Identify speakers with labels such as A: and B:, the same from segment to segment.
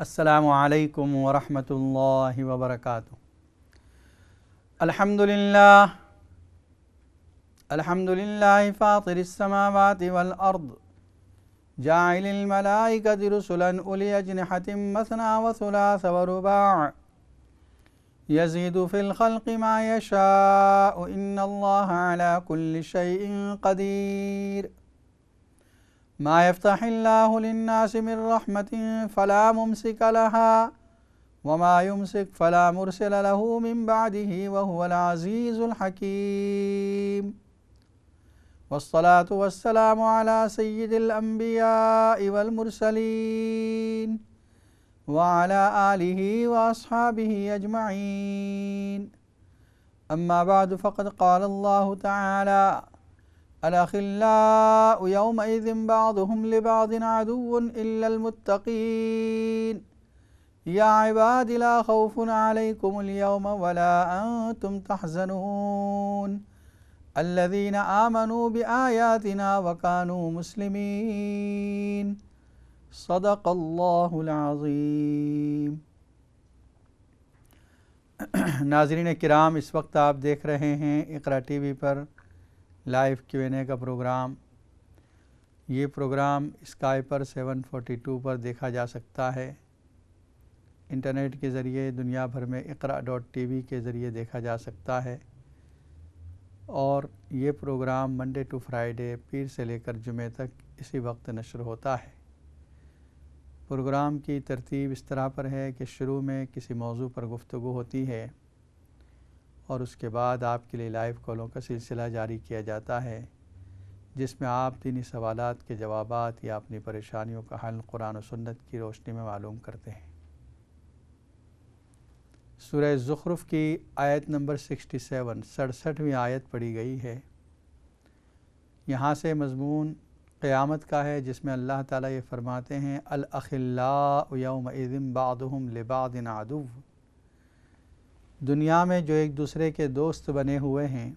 A: السلام علیکم ورحمۃ اللہ وبرکاتہ۔ الحمد للہ فاطر السماوات والارض جاعل الملائکۃ رسلا اولی اجنحۃ مثنی وثلاث ورباع یزید فی الخلق ما یشاء ان اللہ علی کل شیء قدیر۔ ما يفتح الله للناس من رحمة فلا ممسك لها وما يمسك فلا مرسل له من بعده وهو العزيز الحكيم، والصلاة والسلام على سيد الأنبياء والمرسلين وعلى آله وأصحابه أجمعين، أما بعد فقد قال الله تعالى: الأخلاء يومئذ بعضهم لبعض عدو إلا المتقين يا عباد لا خوف عليكم اليوم ولا أنتم تحزنون الذين آمنوا بآياتنا وكانوا مسلمين صدق اللہ العظیم۔ ناظرین کرام، اس وقت آپ دیکھ رہے ہیں اقرا ٹی وی پر لائیو Q&A کا پروگرام۔ یہ پروگرام اسکائی پر 742 پر دیکھا جا سکتا ہے۔ انٹرنیٹ کے ذریعے دنیا بھر میں اقرا.tv کے ذریعے دیکھا جا سکتا ہے، اور یہ پروگرام منڈے ٹو فرائیڈے، پیر سے لے کر جمعے تک اسی وقت نشر ہوتا ہے۔ پروگرام کی ترتیب اس طرح پر ہے کہ شروع میں کسی موضوع پر گفتگو ہوتی ہے، اور اس کے بعد آپ کے لیے لائیو کالوں کا سلسلہ جاری کیا جاتا ہے، جس میں آپ دینی سوالات کے جوابات یا اپنی پریشانیوں کا حل قرآن و سنت کی روشنی میں معلوم کرتے ہیں۔ سورہ زخرف کی آیت نمبر 67 آیت پڑھی گئی ہے۔ یہاں سے مضمون قیامت کا ہے، جس میں اللہ تعالیٰ یہ فرماتے ہیں: الاخلاء یومئذ بعضهم لبعض عدو۔ دنیا میں جو ایک دوسرے کے دوست بنے ہوئے ہیں،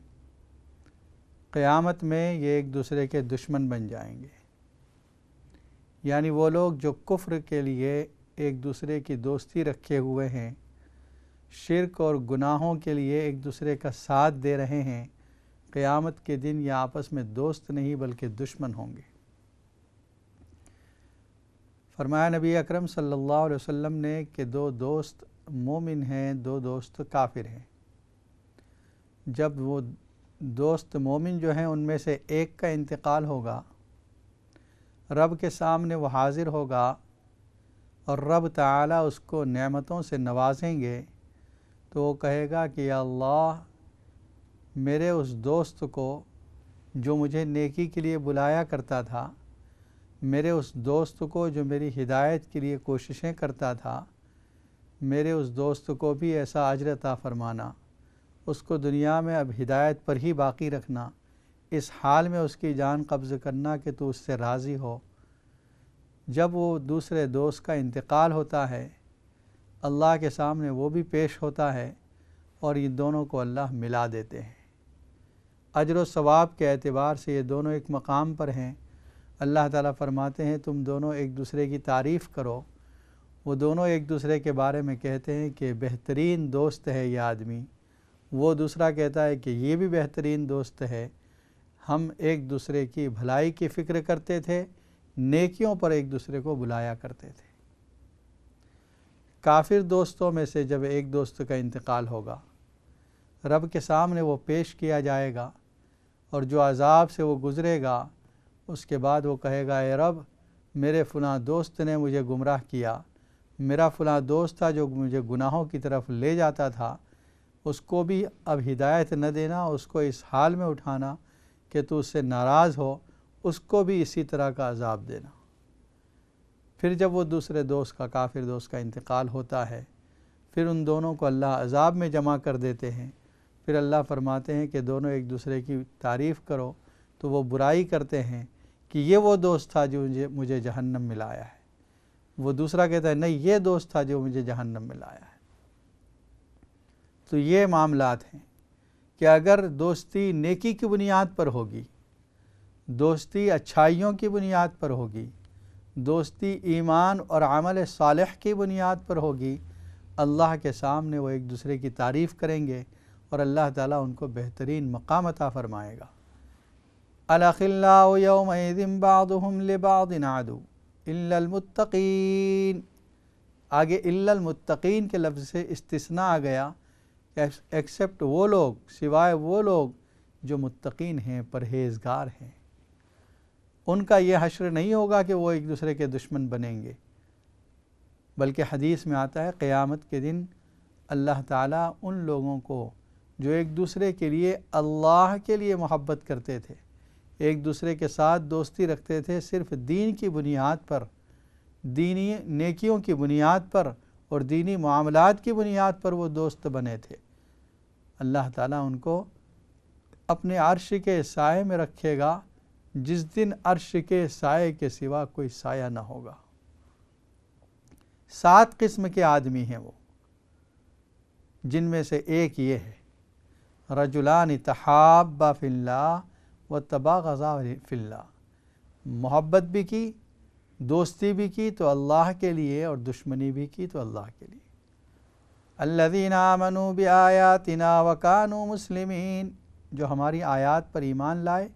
A: قیامت میں یہ ایک دوسرے کے دشمن بن جائیں گے۔ یعنی وہ لوگ جو کفر کے لیے ایک دوسرے کی دوستی رکھے ہوئے ہیں، شرک اور گناہوں کے لیے ایک دوسرے کا ساتھ دے رہے ہیں، قیامت کے دن یہ آپس میں دوست نہیں بلکہ دشمن ہوں گے۔ فرمایا نبی اکرم صلی اللہ علیہ وسلم نے کہ دو دوست مومن ہیں، دو دوست کافر ہیں۔ جب وہ دوست مومن جو ہیں ان میں سے ایک کا انتقال ہوگا، رب کے سامنے وہ حاضر ہوگا، اور رب تعالیٰ اس کو نعمتوں سے نوازیں گے، تو وہ کہے گا کہ یا اللہ، میرے اس دوست کو جو مجھے نیکی کے لیے بلایا کرتا تھا، میرے اس دوست کو جو میری ہدایت کے لیے کوششیں کرتا تھا، میرے اس دوست کو بھی ایسا اجر عطا فرمانا، اس کو دنیا میں اب ہدایت پر ہی باقی رکھنا، اس حال میں اس کی جان قبض کرنا کہ تو اس سے راضی ہو۔ جب وہ دوسرے دوست کا انتقال ہوتا ہے، اللہ کے سامنے وہ بھی پیش ہوتا ہے، اور یہ دونوں کو اللہ ملا دیتے ہیں۔ اجر و ثواب کے اعتبار سے یہ دونوں ایک مقام پر ہیں۔ اللہ تعالیٰ فرماتے ہیں تم دونوں ایک دوسرے کی تعریف کرو۔ وہ دونوں ایک دوسرے کے بارے میں کہتے ہیں کہ بہترین دوست ہے یہ آدمی، وہ دوسرا کہتا ہے کہ یہ بھی بہترین دوست ہے، ہم ایک دوسرے کی بھلائی کی فکر کرتے تھے، نیکیوں پر ایک دوسرے کو بلایا کرتے تھے۔ کافر دوستوں میں سے جب ایک دوست کا انتقال ہوگا، رب کے سامنے وہ پیش کیا جائے گا، اور جو عذاب سے وہ گزرے گا، اس کے بعد وہ کہے گا: اے رب، میرے فلاں دوست نے مجھے گمراہ کیا، میرا فلاں دوست تھا جو مجھے گناہوں کی طرف لے جاتا تھا، اس کو بھی اب ہدایت نہ دینا، اس کو اس حال میں اٹھانا کہ تو اس سے ناراض ہو، اس کو بھی اسی طرح کا عذاب دینا۔ پھر جب وہ دوسرے دوست کا، کافر دوست کا انتقال ہوتا ہے، پھر ان دونوں کو اللہ عذاب میں جمع کر دیتے ہیں۔ پھر اللہ فرماتے ہیں کہ دونوں ایک دوسرے کی تعریف کرو، تو وہ برائی کرتے ہیں کہ یہ وہ دوست تھا جو مجھے جہنم میں لایا ہے۔ وہ دوسرا کہتا ہے نہیں، یہ دوست تھا جو مجھے جہنم میں لایا ہے۔ تو یہ معاملات ہیں کہ اگر دوستی نیکی کی بنیاد پر ہوگی، دوستی اچھائیوں کی بنیاد پر ہوگی، دوستی ایمان اور عمل صالح کی بنیاد پر ہوگی، اللہ کے سامنے وہ ایک دوسرے کی تعریف کریں گے اور اللہ تعالیٰ ان کو بہترین مقام عطا فرمائے گا۔ الاخلاء یومئذ بعضهم لبعض عدو الا المتقین، آگے الا المتقین کے لفظ سے استثناء آ گیا، ایکسپٹ وہ لوگ، سوائے وہ لوگ جو متقین ہیں، پرہیزگار ہیں، ان کا یہ حشر نہیں ہوگا کہ وہ ایک دوسرے کے دشمن بنیں گے، بلکہ حدیث میں آتا ہے قیامت کے دن اللہ تعالیٰ ان لوگوں کو جو ایک دوسرے کے لیے اللہ کے لیے محبت کرتے تھے، ایک دوسرے کے ساتھ دوستی رکھتے تھے، صرف دین کی بنیاد پر، دینی نیکیوں کی بنیاد پر اور دینی معاملات کی بنیاد پر وہ دوست بنے تھے، اللہ تعالیٰ ان کو اپنے عرش کے سائے میں رکھے گا، جس دن عرش کے سائے کے سوا کوئی سایہ نہ ہوگا۔ 7 قسم کے آدمی ہیں وہ، جن میں سے ایک یہ ہے رجلان تحابا فی اللہ وتباغضا فی اللہ، محبت بھی کی، دوستی بھی کی تو اللہ کے لیے اور دشمنی بھی کی تو اللہ کے لیے۔ الذین آمنوا بآیاتنا وکانوا مسلمین، جو ہماری آیات پر ایمان لائے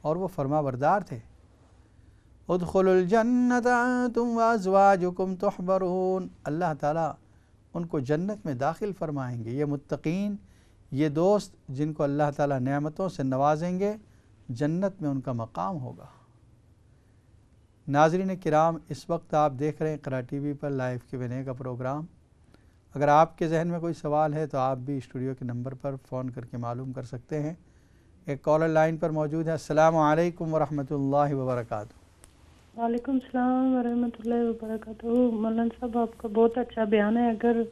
A: اور وہ فرما بردار تھے۔ ادخلوا الجنۃ انتم وازواجکم تحبرون، اللہ تعالیٰ ان کو جنت میں داخل فرمائیں گے۔ یہ متقین، یہ دوست جن کو اللہ تعالیٰ نعمتوں سے نوازیں گے، جنت میں ان کا مقام ہوگا۔ ناظرین کرام، اس وقت آپ دیکھ رہے ہیں قرا ٹی وی پر لائیو Q&A کا پروگرام۔ اگر آپ کے ذہن میں کوئی سوال ہے تو آپ بھی اسٹوڈیو کے نمبر پر فون کر کے معلوم کر سکتے ہیں۔ ایک کالر لائن پر موجود ہے۔ السلام علیکم ورحمۃ اللہ وبرکاتہ۔
B: وعلیکم السلام ورحمۃ اللہ وبرکاتہ۔ مولانا صاحب، آپ کا بہت اچھا بیان ہے۔ اگر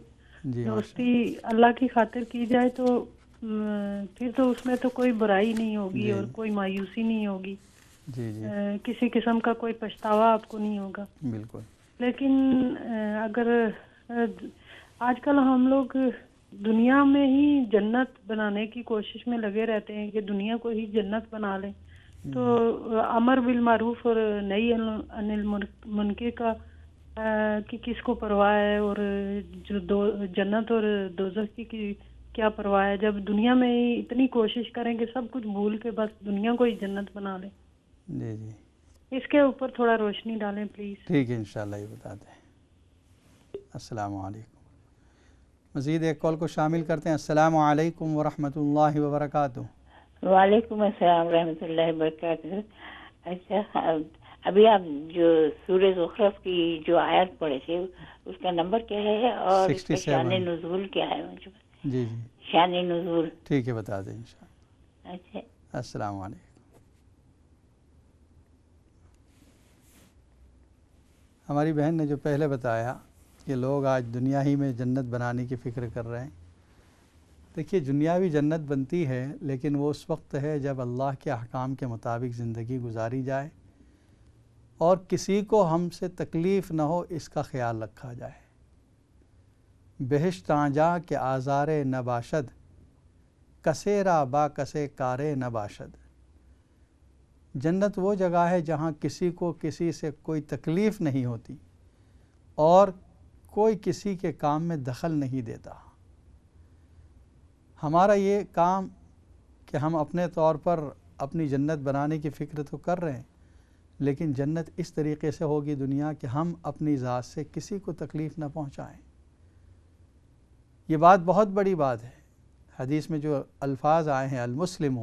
B: دوستی اللہ کی خاطر کی جائے تو پھر تو اس میں تو کوئی برائی نہیں ہوگی اور کوئی مایوسی نہیں ہوگی، کسی قسم کا کوئی پچھتاوا آپ کو نہیں ہوگا۔
A: بالکل۔
B: لیکن اگر آج کل ہم لوگ دنیا میں ہی جنت بنانے کی کوشش میں لگے رہتے ہیں کہ دنیا کو ہی جنت بنا لیں، تو امر بالمعروف اور نہی عن المنکر کا کہ کس کو پرواہ ہے، اور جو جنت اور دوزخ کی کیا پرواہ ہے، جب دنیا میں ہی اتنی کوشش کریں کہ سب کچھ بھول کے بس دنیا کو ہی جنت بنا لیں۔
A: جی جی،
B: اس کے اوپر تھوڑا روشنی ڈالیں پلیز۔
A: ٹھیک ہے، انشاءاللہ یہ بتاتے ہیں۔ السلام علیکم۔ مزید ایک کال کو شامل کرتے ہیں۔ السلام علیکم ورحمۃ اللہ وبرکاتہ۔
C: وعلیکم السلام ورحمۃ اللہ وبرکاتہ۔ اچھا، ابھی آپ جو سورہ زخرف کی جو آیت پڑھے تھے اس کا نمبر کیا ہے اور اس کا شان نزول کیا ہے؟ مجھے
A: جی جی،
C: شان نزول
A: ٹھیک ہے، بتا دیں انشاءاللہ۔
C: اچھا،
A: السلام علیکم۔ ہماری بہن نے جو پہلے بتایا کہ لوگ آج دنیا ہی میں جنت بنانے کی فکر کر رہے ہیں، دیکھیے دنیاوی جنت بنتی ہے لیکن وہ اس وقت ہے جب اللہ کے احکام کے مطابق زندگی گزاری جائے اور کسی کو ہم سے تکلیف نہ ہو، اس کا خیال رکھا جائے۔ بہشت آنجا کے آزار نباشد، کسیرا با کسے کارے نباشد۔ جنت وہ جگہ ہے جہاں کسی کو کسی سے کوئی تکلیف نہیں ہوتی اور کوئی کسی کے کام میں دخل نہیں دیتا۔ ہمارا یہ کام کہ ہم اپنے طور پر اپنی جنت بنانے کی فکر تو کر رہے ہیں، لیکن جنت اس طریقے سے ہوگی دنیا کہ ہم اپنی ذات سے کسی کو تکلیف نہ پہنچائیں۔ یہ بات بہت بڑی بات ہے۔ حدیث میں جو الفاظ آئے ہیں، المسلم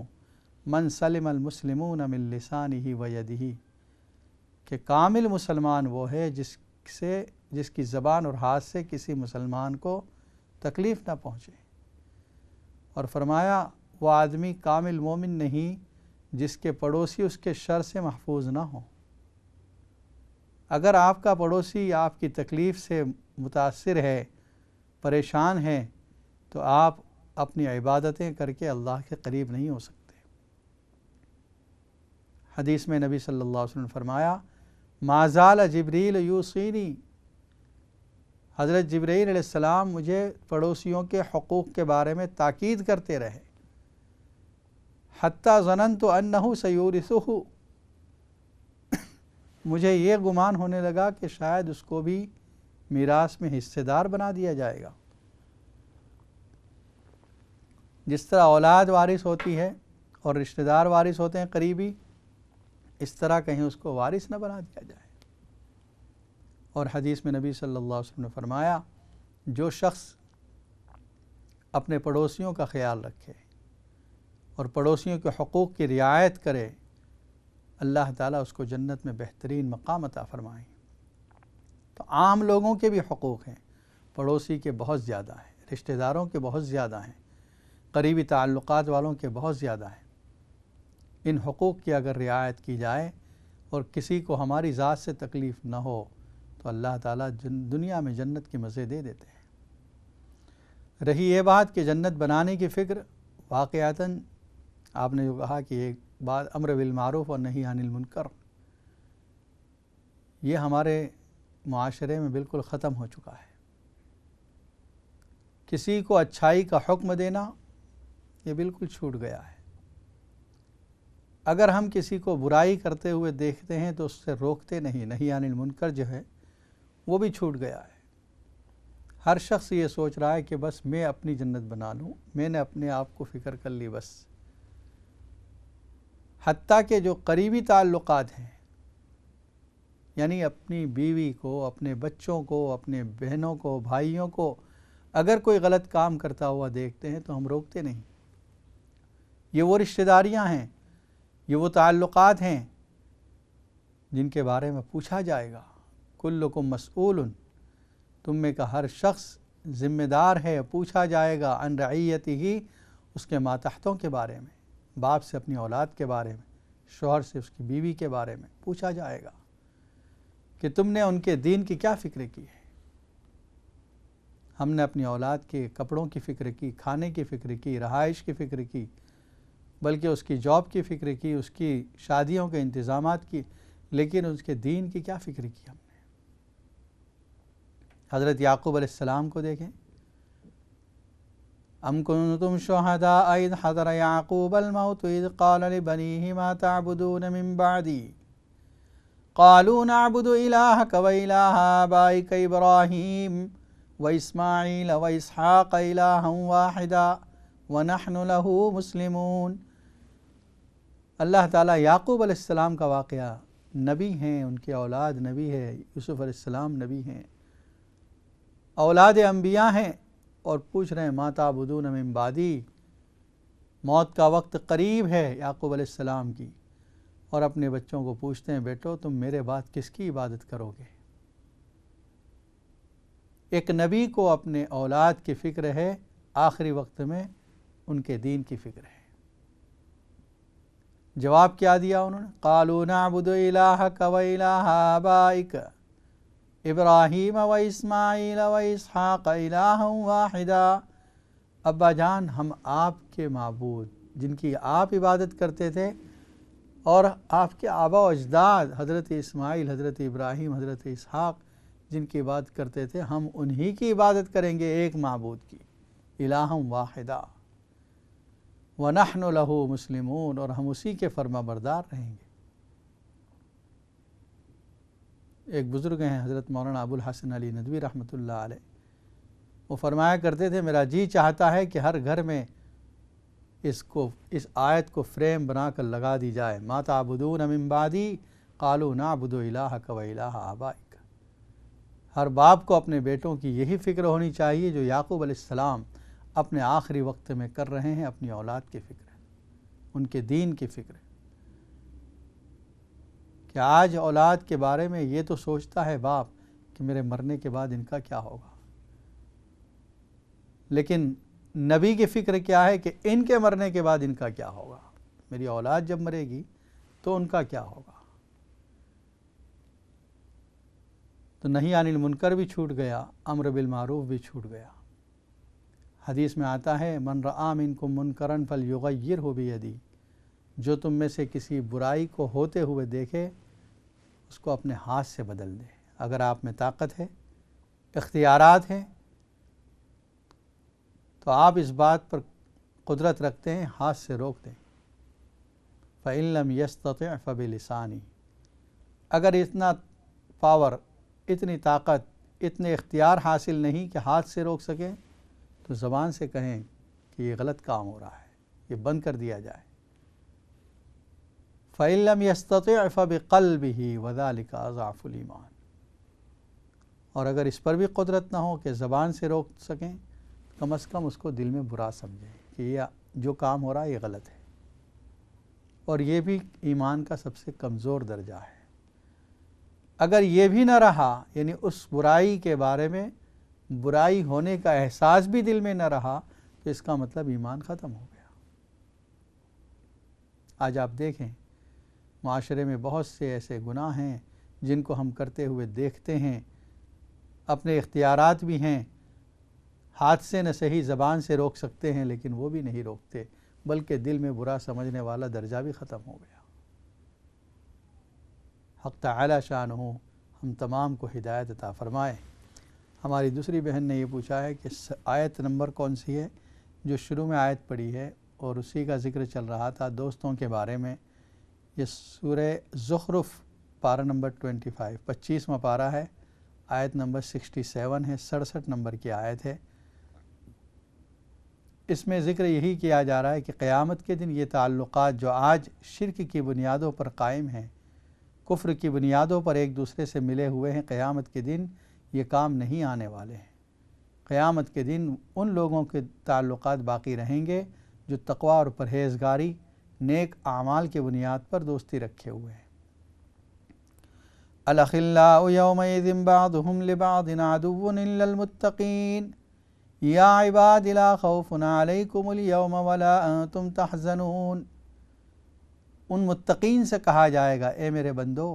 A: من سلم المسلمون من لسانہ و یدہ، کہ کامل مسلمان وہ ہے جس کی زبان اور ہاتھ سے کسی مسلمان کو تکلیف نہ پہنچے، اور فرمایا وہ آدمی کامل مومن نہیں جس کے پڑوسی اس کے شر سے محفوظ نہ ہوں۔ اگر آپ کا پڑوسی آپ کی تکلیف سے متاثر ہے، پریشان ہے، تو آپ اپنی عبادتیں کر کے اللہ کے قریب نہیں ہو سکتے۔ حدیث میں نبی صلی اللہ علیہ وسلم نے فرمایا، ما زال جبریل یوصینی، حضرت جبرائیل علیہ السلام مجھے پڑوسیوں کے حقوق کے بارے میں تاکید کرتے رہے، حتیٰ ظننت انہ سیورثہ، مجھے یہ گمان ہونے لگا کہ شاید اس کو بھی میراث میں حصے دار بنا دیا جائے گا۔ جس طرح اولاد وارث ہوتی ہے اور رشتہ دار وارث ہوتے ہیں قریبی، اس طرح کہیں اس کو وارث نہ بنا دیا جائے۔ اور حدیث میں نبی صلی اللہ علیہ وسلم نے فرمایا، جو شخص اپنے پڑوسیوں کا خیال رکھے اور پڑوسیوں کے حقوق کی رعایت کرے، اللہ تعالیٰ اس کو جنت میں بہترین مقام عطا فرمائیں۔ تو عام لوگوں کے بھی حقوق ہیں، پڑوسی کے بہت زیادہ ہیں، رشتہ داروں کے بہت زیادہ ہیں، قریبی تعلقات والوں کے بہت زیادہ ہیں۔ ان حقوق کی اگر رعایت کی جائے اور کسی کو ہماری ذات سے تکلیف نہ ہو تو اللہ تعالیٰ دنیا میں جنت کے مزے دے دیتے ہیں۔ رہی یہ بات کہ جنت بنانے کی فکر، واقعتاً آپ نے جو کہا کہ ایک بات امر بالمعروف اور نہی عن المنکر، یہ ہمارے معاشرے میں بالکل ختم ہو چکا ہے۔ کسی کو اچھائی کا حکم دینا یہ بالکل چھوٹ گیا ہے۔ اگر ہم کسی کو برائی کرتے ہوئے دیکھتے ہیں تو اس سے روکتے نہیں، نہی عن المنکر جو ہے وہ بھی چھوٹ گیا ہے۔ ہر شخص یہ سوچ رہا ہے کہ بس میں اپنی جنت بنا لوں، میں نے اپنے آپ کو فکر کر لی بس۔ حتیٰ کہ جو قریبی تعلقات ہیں، یعنی اپنی بیوی کو، اپنے بچوں کو، اپنے بہنوں کو، بھائیوں کو اگر کوئی غلط کام کرتا ہوا دیکھتے ہیں تو ہم روکتے نہیں۔ یہ وہ رشتہ داریاں ہیں، یہ وہ تعلقات ہیں جن کے بارے میں پوچھا جائے گا۔ کلکم مسئول، تم میں کا ہر شخص ذمہ دار ہے، پوچھا جائے گا عن رعیتہ، اس کے ماتحتوں کے بارے میں، باپ سے اپنی اولاد کے بارے میں، شوہر سے اس کی بیوی کے بارے میں پوچھا جائے گا کہ تم نے ان کے دین کی کیا فکر کی ہے۔ ہم نے اپنی اولاد کے کپڑوں کی فکر کی، کھانے کی فکر کی، رہائش کی فکر کی، بلکہ اس کی جاب کی فکر کی، اس کی شادیوں کے انتظامات کی، لیکن اس کے دین کی کیا فکر کی ہم نے؟ حضرت یعقوب علیہ السلام کو دیکھیں، ام کنتم شہداء اذ حضر یعقوب الموت اذ قال لبنیہ ما تعبدون من بعدی قالوا نعبد الہک و الہ آبائک ابراہیم واسماعیل واسحاق الہا واحدا ونحن له مسلمون۔ اللہ تعالیٰ یعقوب علیہ السلام کا واقعہ، نبی ہیں، ان کی اولاد نبی ہے، یوسف علیہ السلام نبی ہیں، اولاد انبیاء ہیں، اور پوچھ رہے ہیں ما تعبدون من بعدی، موت کا وقت قریب ہے یعقوب علیہ السلام کی، اور اپنے بچوں کو پوچھتے ہیں بیٹو تم میرے بعد کس کی عبادت کرو گے؟ ایک نبی کو اپنے اولاد کی فکر ہے، آخری وقت میں ان کے دین کی فکر ہے۔ جواب کیا دیا انہوں نے؟ قالوا نعبد الہک و الہ آبائک ابراہیم و اسماعیل و اسحاق الہا واحدا۔ ابا جان، ہم آپ کے معبود جن کی آپ عبادت کرتے تھے اور آپ کے آبا و اجداد حضرت اسماعیل، حضرت ابراہیم، حضرت اسحاق جن کی عبادت کرتے تھے، ہم انہی کی عبادت کریں گے، ایک معبود کی، الہا واحدا وَنَحْنُ لَهُ مسلمون، اور ہم اسی کے فرما بردار رہیں گے۔ ایک بزرگ ہیں حضرت مولانا ابو الحسن علی ندوی رحمۃ اللہ علیہ، وہ فرمایا کرتے تھے میرا جی چاہتا ہے کہ ہر گھر میں اس آیت کو فریم بنا کر لگا دی جائے، ما تعبدون من بعدی قالوا نعبد الہک و الہ آبائک۔ ہر باپ کو اپنے بیٹوں کی یہی فکر ہونی چاہیے جو یعقوب علیہ السلام اپنے آخری وقت میں کر رہے ہیں، اپنی اولاد کی فکر ہے، ان کے دین کی فکر ہے۔ کہ آج اولاد کے بارے میں یہ تو سوچتا ہے باپ کہ میرے مرنے کے بعد ان کا کیا ہوگا، لیکن نبی کی فکر کیا ہے کہ ان کے مرنے کے بعد ان کا کیا ہوگا، میری اولاد جب مرے گی تو ان کا کیا ہوگا۔ تو نہی عن المنکر بھی چھوٹ گیا، امر بالمعروف بھی چھوٹ گیا۔ حدیث میں آتا ہے من رآ منکم منکرا فلیغیرہ بیدی، جو تم میں سے کسی برائی کو ہوتے ہوئے دیکھے اس کو اپنے ہاتھ سے بدل دے۔ اگر آپ میں طاقت ہے، اختیارات ہیں، تو آپ اس بات پر قدرت رکھتے ہیں، ہاتھ سے روک دیں۔ فإن لم يستطع فبلسانی، اگر اتنا پاور، اتنی طاقت، اتنے اختیار حاصل نہیں کہ ہاتھ سے روک سکیں تو زبان سے کہیں کہ یہ غلط کام ہو رہا ہے، یہ بند کر دیا جائے۔ فَإِن لَّمْ يَسْتَطِعْ فَبِقَلْبِهِ وَذَلِكَ أَضْعَفُ الْإِيمَانِ، اور اگر اس پر بھی قدرت نہ ہو کہ زبان سے روک سکیں، کم از کم اس کو دل میں برا سمجھیں کہ یہ جو کام ہو رہا ہے یہ غلط ہے، اور یہ بھی ایمان کا سب سے کمزور درجہ ہے۔ اگر یہ بھی نہ رہا، یعنی اس برائی کے بارے میں برائی ہونے کا احساس بھی دل میں نہ رہا، تو اس کا مطلب ایمان ختم ہو گیا۔ آج آپ دیکھیں معاشرے میں بہت سے ایسے گناہ ہیں جن کو ہم کرتے ہوئے دیکھتے ہیں، اپنے اختیارات بھی ہیں، ہاتھ سے نہ صحیح زبان سے روک سکتے ہیں، لیکن وہ بھی نہیں روکتے، بلکہ دل میں برا سمجھنے والا درجہ بھی ختم ہو گیا۔ حق تعالی شانہ ہم تمام کو ہدایت عطا فرمائے۔ ہماری دوسری بہن نے یہ پوچھا ہے کہ آیت نمبر کون سی ہے جو شروع میں آیت پڑھی ہے، اور اسی کا ذکر چل رہا تھا دوستوں کے بارے میں۔ یہ سورہ زخرف پارہ نمبر 25، 25واں پارہ ہے، آیت نمبر 67 ہے، 67 نمبر کی آیت ہے۔ اس میں ذکر یہی کیا جا رہا ہے کہ قیامت کے دن یہ تعلقات جو آج شرک کی بنیادوں پر قائم ہیں، کفر کی بنیادوں پر ایک دوسرے سے ملے ہوئے ہیں، قیامت کے دن یہ کام نہیں آنے والے ہیں۔ قیامت کے دن ان لوگوں کے تعلقات باقی رہیں گے جو تقوی اور پرہیزگاری، نیک اعمال کے بنیاد پر دوستی رکھے ہوئے ہیں۔ الأخلاء يومئذ بعضهم لبعض عدو إلا المتقين یا عباد لا خوف علیکم اليوم ولا انتم تحزنون۔ ان متقین سے کہا جائے گا اے میرے بندو،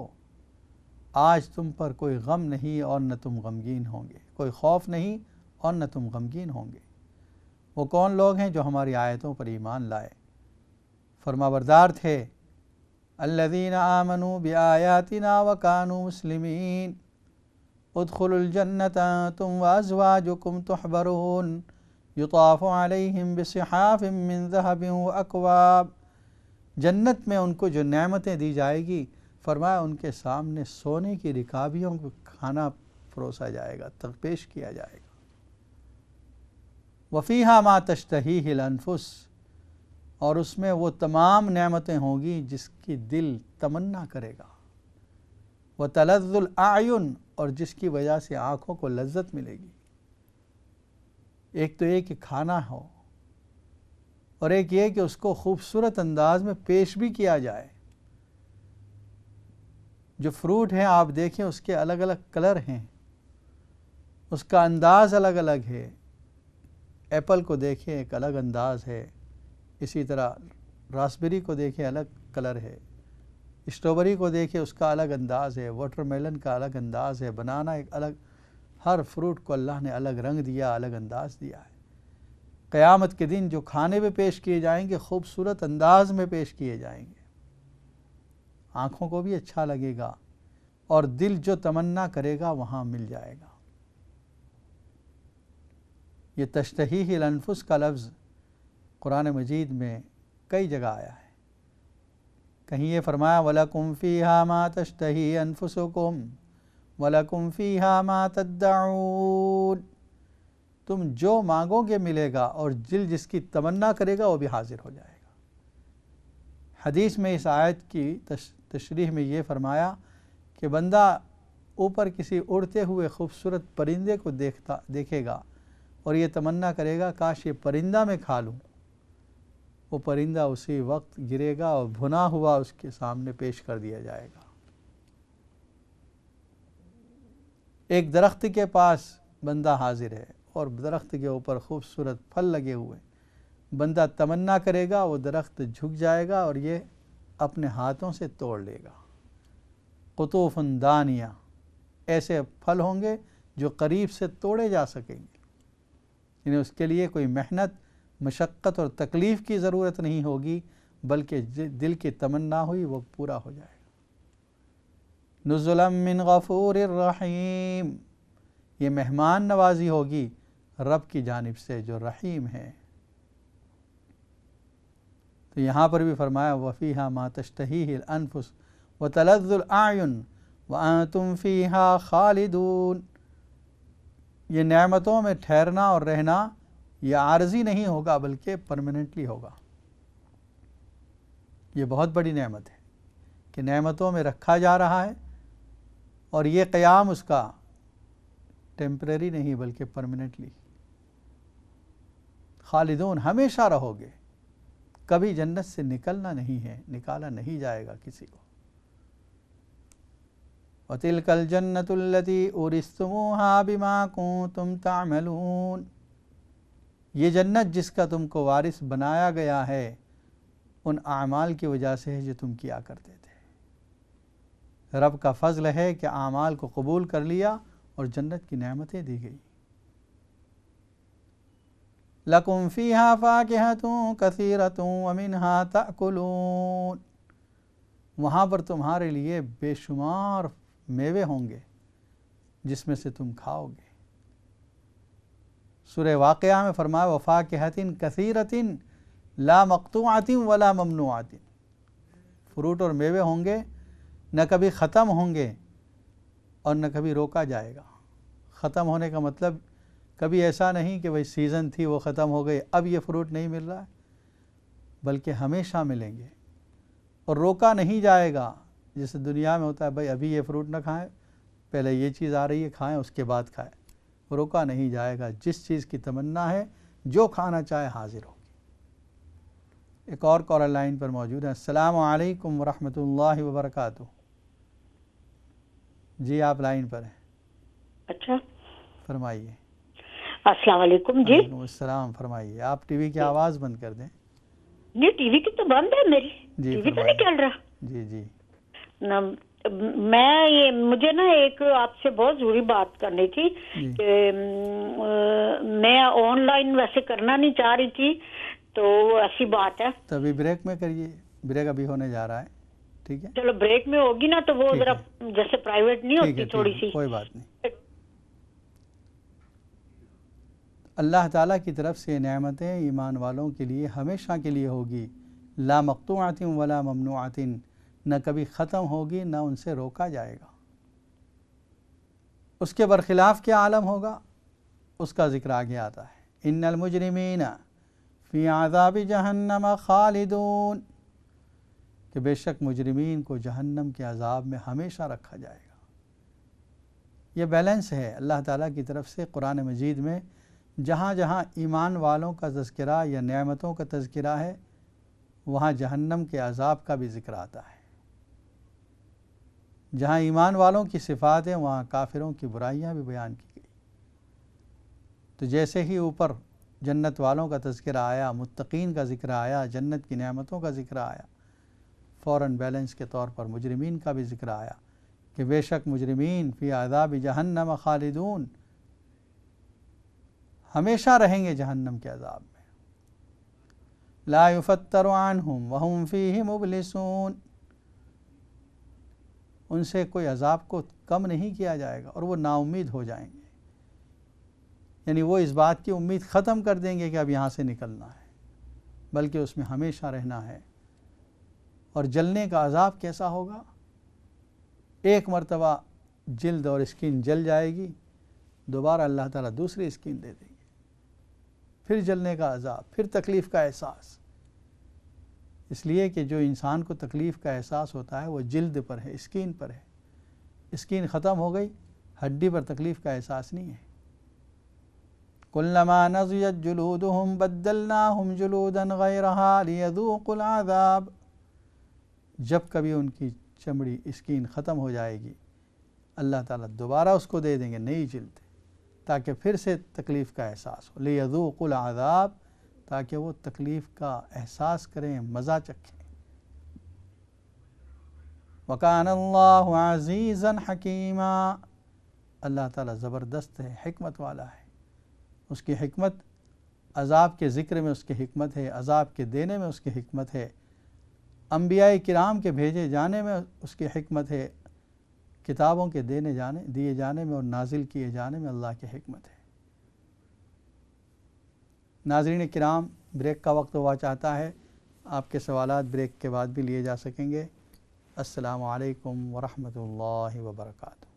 A: آج تم پر کوئی غم نہیں اور نہ تم غمگین ہوں گے، کوئی خوف نہیں اور نہ تم غمگین ہوں گے۔ وہ کون لوگ ہیں جو ہماری آیتوں پر ایمان لائے، فرمانبردار تھے، الذین آمنوا بآیاتنا وکانوا مسلمین ادخلوا الجنة انتم وازواجکم تحبرون یطاف علیہم بصحاف من ذہب واکواب۔ جنت میں ان کو جو نعمتیں دی جائے گی، فرمایا ان کے سامنے سونے کی رکابیوں کو کھانا پروسا جائے گا، پیش کیا جائے گا۔ وفیہا ما تشتہیہ الانفس، اور اس میں وہ تمام نعمتیں ہوں گی جس کی دل تمنا کرے گا۔ وتلذ الاعین، اور جس کی وجہ سے آنکھوں کو لذت ملے گی۔ ایک تو یہ کہ کھانا ہو، اور ایک یہ کہ اس کو خوبصورت انداز میں پیش بھی کیا جائے۔ جو فروٹ ہیں آپ دیکھیں اس کے الگ الگ کلر ہیں، اس کا انداز الگ الگ ہے۔ ایپل کو دیکھیں ایک الگ انداز ہے، اسی طرح راسبیری کو دیکھیں الگ کلر ہے، اسٹرابیری کو دیکھیں اس کا الگ انداز ہے، واٹر میلن کا الگ انداز ہے، بنانا ایک الگ، ہر فروٹ کو اللہ نے الگ رنگ دیا، الگ انداز دیا ہے۔ قیامت کے دن جو کھانے میں پیش کیے جائیں گے خوبصورت انداز میں پیش کیے جائیں گے، آنکھوں کو بھی اچھا لگے گا، اور دل جو تمنا کرے گا وہاں مل جائے گا۔ یہ تشتہیہ الانفس کا لفظ قرآن مجید میں کئی جگہ آیا ہے۔ کہیں یہ فرمایا وَلَكُمْ فِيهَا مَا تَشْتَهِي أَنفُسُكُمْ وَلَكُمْ فِيهَا مَا تَدَّعُونَ، تم جو مانگو گے ملے گا، اور دل جس کی تمنا کرے گا وہ بھی حاضر ہو جائے گا۔ حدیث میں اس آیت کی تشریح میں یہ فرمایا کہ بندہ اوپر کسی اڑتے ہوئے خوبصورت پرندے کو دیکھے گا اور یہ تمنا کرے گا کاش یہ پرندہ میں کھا لوں، وہ پرندہ اسی وقت گرے گا اور بھنا ہوا اس کے سامنے پیش کر دیا جائے گا۔ ایک درخت کے پاس بندہ حاضر ہے اور درخت کے اوپر خوبصورت پھل لگے ہوئے، بندہ تمنا کرے گا، وہ درخت جھک جائے گا اور یہ اپنے ہاتھوں سے توڑ لے گا۔ قطوف دانیہ، ایسے پھل ہوں گے جو قریب سے توڑے جا سکیں گے، یعنی اس کے لیے کوئی محنت، مشقت اور تکلیف کی ضرورت نہیں ہوگی، بلکہ دل کی تمنا ہوئی وہ پورا ہو جائے گا۔ نزلا من غفور الرحیم، یہ مہمان نوازی ہوگی رب کی جانب سے جو رحیم ہے۔ تو یہاں پر بھی فرمایا وَفِيهَا مَا تَشْتَهِيهِ الْأَنفُسُ وَتَلَذُّ الْأَعْيُنُ، وَأَنْتُمْ فِيهَا خَالِدُونَ، یہ نعمتوں میں ٹھہرنا اور رہنا یہ عارضی نہیں ہوگا بلکہ پرماننٹلی ہوگا۔ یہ بہت بڑی نعمت ہے کہ نعمتوں میں رکھا جا رہا ہے، اور یہ قیام اس کا ٹیمپریری نہیں بلکہ پرماننٹلی۔ خالدون، ہمیشہ رہو گے، کبھی جنت سے نکلنا نہیں ہے، نکالا نہیں جائے گا کسی کو۔ وَتِلْكَ الْجَنَّةُ الَّتِي أُورِثْتُمُوهَا بِمَا كُنْتُمْ تَعْمَلُونَ، یہ جنت جس کا تم کو وارث بنایا گیا ہے ان اعمال کی وجہ سے ہے جو تم کیا کرتے تھے۔ رب کا فضل ہے کہ اعمال کو قبول کر لیا اور جنت کی نعمتیں دی گئی۔ لَكُمْ فِيهَا فَاكِهَةٌ كَثِيرَةٌ وَمِنْهَا تَأْكُلُونَ، وہاں پر تمہارے لیے بے شمار میوے ہوں گے جس میں سے تم کھاؤ گے۔ سورہ واقعہ میں فرمایا وَفَاكِهَةٍ كَثِيرَةٍ لَا مَقْطُوعَةٍ وَلَا مَمْنُوعَةٍ، فروٹ اور میوے ہوں گے، نہ کبھی ختم ہوں گے اور نہ کبھی روکا جائے گا۔ ختم ہونے کا مطلب کبھی ایسا نہیں کہ بھئی سیزن تھی وہ ختم ہو گئی اب یہ فروٹ نہیں مل رہا ہے، بلکہ ہمیشہ ملیں گے، اور روکا نہیں جائے گا جیسے دنیا میں ہوتا ہے بھئی ابھی یہ فروٹ نہ کھائیں، پہلے یہ چیز آ رہی ہے کھائیں اس کے بعد کھائیں، روکا نہیں جائے گا۔ جس چیز کی تمنا ہے جو کھانا چاہے حاضر ہوگی۔ ایک اور کالر لائن پر موجود ہے۔ السلام علیکم ورحمۃ اللہ وبرکاتہ۔ جی آپ لائن پر ہیں۔
C: اچھا،
A: فرمائیے۔
C: السلام علیکم جی۔
A: وعلیکم السلام، فرمائیے۔ آپ ٹی وی کی آواز بند کر دیں۔
C: نہیں، ٹی وی کی تو بند ہے میری،
A: جی
C: ٹی وی تو
A: فرمائیے۔
C: نہیں چل رہا۔
A: جی جی
C: مجھے نا ایک آپ سے بہت ضروری بات کرنی تھی
A: جی۔
C: کہ میں آن لائن ویسے کرنا نہیں چاہ رہی تھی، تو ایسی بات ہے
A: تو ابھی بریک میں کریے، بریک ابھی ہونے جا رہا ہے، ٹھیک ہے؟
C: چلو بریک میں ہوگی نا تو وہ
A: ٹھیک
C: ذرا
A: ہے۔
C: جیسے پرائیویٹ نہیں
A: ٹھیک ہے،
C: ہوتی تھوڑی سی۔
A: کوئی بات نہیں۔ اللہ تعالیٰ کی طرف سے نعمتیں ایمان والوں کے لیے ہمیشہ کے لیے ہوگی، لا مقطوعۃ ولا ممنوعۃ، نہ کبھی ختم ہوگی نہ ان سے روکا جائے گا۔ اس کے برخلاف کیا عالم ہوگا اس کا ذکر آگے آتا ہے۔ ان المجرمین فی عذاب جہنم خالدون، کہ بے شک مجرمین کو جہنم کے عذاب میں ہمیشہ رکھا جائے گا۔ یہ بیلنس ہے اللہ تعالیٰ کی طرف سے قرآن مجید میں، جہاں جہاں ایمان والوں کا تذکرہ یا نعمتوں کا تذکرہ ہے وہاں جہنم کے عذاب کا بھی ذکر آتا ہے۔ جہاں ایمان والوں کی صفات ہیں وہاں کافروں کی برائیاں بھی بیان کی گئی۔ تو جیسے ہی اوپر جنت والوں کا تذکرہ آیا، متقین کا ذکر آیا، جنت کی نعمتوں کا ذکر آیا، فوراً بیلنس کے طور پر مجرمین کا بھی ذکر آیا کہ بے شک مجرمین فی عذاب جہنم خالدون، ہمیشہ رہیں گے جہنم کے عذاب میں۔ لا یفتر عنہم وہم فیہ مبلسون، ان سے کوئی عذاب کو کم نہیں کیا جائے گا اور وہ نا امید ہو جائیں گے، یعنی وہ اس بات کی امید ختم کر دیں گے کہ اب یہاں سے نکلنا ہے، بلکہ اس میں ہمیشہ رہنا ہے۔ اور جلنے کا عذاب کیسا ہوگا؟ ایک مرتبہ جلد اور اسکن جل جائے گی، دوبارہ اللہ تعالیٰ دوسری اسکن دے دیں گے، پھر جلنے کا عذاب، پھر تکلیف کا احساس۔ اس لیے کہ جو انسان کو تکلیف کا احساس ہوتا ہے وہ جلد پر ہے، اسکن پر ہے۔ اسکن ختم ہو گئی، ہڈی پر تکلیف کا احساس نہیں ہے۔ کلما نضجت جلودہم بدلناہم جلودا غیرہا لیذوقوا العذاب، جب کبھی ان کی چمڑی اسکن ختم ہو جائے گی اللہ تعالیٰ دوبارہ اس کو دے دیں گے نئی جلد، تاکہ پھر سے تکلیف کا احساس ہو، لیذوقوا العذاب، تاکہ وہ تکلیف کا احساس کریں، مزہ چکھیں۔ وَكَانَ اللَّهُ عَزِيزًا حَكِيمًا، اللہ تعالیٰ زبردست ہے، حکمت والا ہے۔ اس کی حکمت عذاب کے ذکر میں اس کی حکمت ہے، عذاب کے دینے میں اس کی حکمت ہے، انبیاء کرام کے بھیجے جانے میں اس کی حکمت ہے، کتابوں کے دیے جانے میں اور نازل کیے جانے میں اللہ کی حکمت ہے۔ ناظرین کرام، بریک کا وقت ہوا چاہتا ہے، آپ کے سوالات بریک کے بعد بھی لیے جا سکیں گے۔ السلام علیکم ورحمۃ اللہ وبرکاتہ.